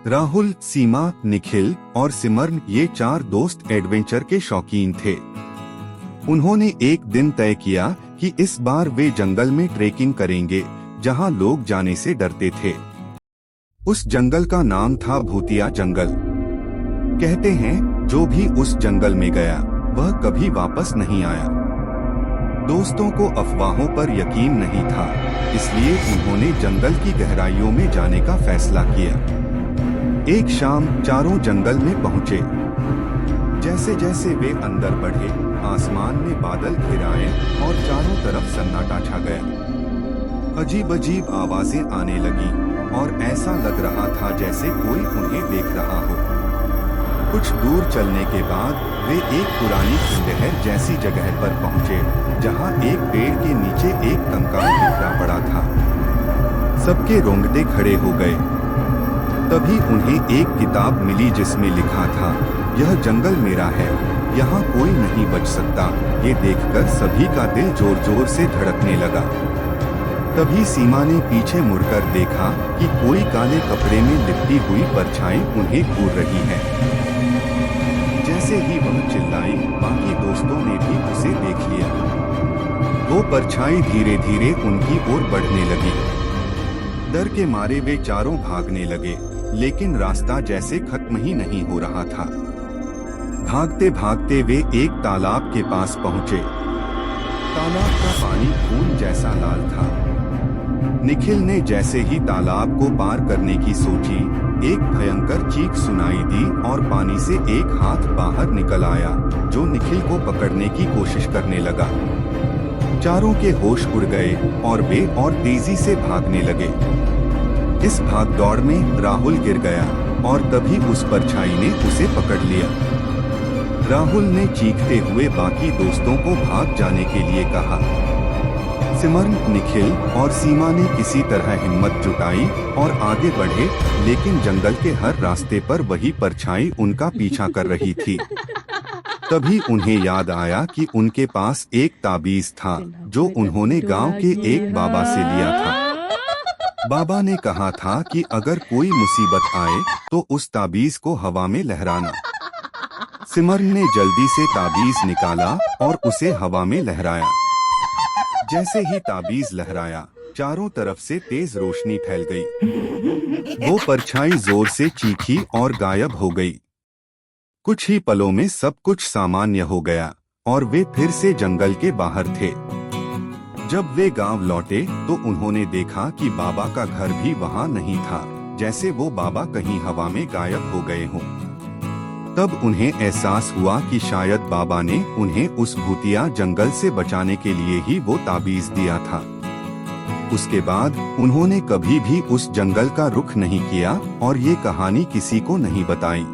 राहुल, सीमा, निखिल और सिमरन ये 4 दोस्त एडवेंचर के शौकीन थे। उन्होंने एक दिन तय किया कि इस बार वे जंगल में ट्रेकिंग करेंगे, जहां लोग जाने से डरते थे। उस जंगल का नाम था भूतिया जंगल। कहते हैं जो भी उस जंगल में गया वह कभी वापस नहीं आया। दोस्तों को अफवाहों पर यकीन नहीं था, इसलिए उन्होंने जंगल की गहराइयों में जाने का फैसला किया। एक शाम चारों जंगल में पहुंचे। जैसे जैसे वे अंदर बढ़े, आसमान में बादल घिर आए और चारों तरफ सन्नाटा छा गया। अजीब अजीब आवाजें आने लगी और ऐसा लग रहा था जैसे कोई उन्हें देख रहा हो। कुछ दूर चलने के बाद वे एक पुरानी खंडहर जैसी जगह पर पहुंचे, जहां एक पेड़ के नीचे एक कंकाल बिखरा पड़ा था। सबके रोंगटे खड़े हो गए। तभी उन्हें एक किताब मिली जिसमें लिखा था, यह जंगल मेरा है, यहाँ कोई नहीं बच सकता। ये देखकर सभी का दिल जोर जोर से धड़कने लगा। तभी सीमा ने पीछे मुड़कर देखा कि कोई काले कपड़े में लिपटी हुई परछाई उन्हें घूर रही है। जैसे ही वह चिल्लाई, बाकी दोस्तों ने भी उसे देख लिया। वो परछाई धीरे धीरे उनकी ओर बढ़ने लगी। डर के मारे वे चारों भागने लगे, लेकिन रास्ता जैसे खत्म ही नहीं हो रहा था। भागते भागते वे एक तालाब के पास पहुंचे। तालाब का पानी खून जैसा लाल था। निखिल ने जैसे ही तालाब को पार करने की सोची, एक भयंकर चीख सुनाई दी और पानी से एक हाथ बाहर निकल आया, जो निखिल को पकड़ने की कोशिश करने लगा। चारों के होश उड़ गए और वे और तेजी से भागने लगे। इस भागदौड़ में राहुल गिर गया और तभी उस परछाई ने उसे पकड़ लिया। राहुल ने चीखते हुए बाकी दोस्तों को भाग जाने के लिए कहा। सिमरन, निखिल और सीमा ने किसी तरह हिम्मत जुटाई और आगे बढ़े, लेकिन जंगल के हर रास्ते पर वही परछाई उनका पीछा कर रही थी। तभी उन्हें याद आया कि उनके पास एक ताबीज था, जो उन्होंने गांव के एक बाबा से लिया था। बाबा ने कहा था कि अगर कोई मुसीबत आए तो उस ताबीज को हवा में लहराना। सिमरन ने जल्दी से ताबीज निकाला और उसे हवा में लहराया। जैसे ही ताबीज लहराया, चारों तरफ से तेज रोशनी फैल गई। वो परछाई जोर से चीखी और गायब हो गई। कुछ ही पलों में सब कुछ सामान्य हो गया और वे फिर से जंगल के बाहर थे। जब वे गांव लौटे तो उन्होंने देखा कि बाबा का घर भी वहां नहीं था, जैसे वो बाबा कहीं हवा में गायब हो गए हों। तब उन्हें एहसास हुआ कि शायद बाबा ने उन्हें उस भूतिया जंगल से बचाने के लिए ही वो ताबीज दिया था। उसके बाद उन्होंने कभी भी उस जंगल का रुख नहीं किया और ये कहानी किसी को नहीं बताई।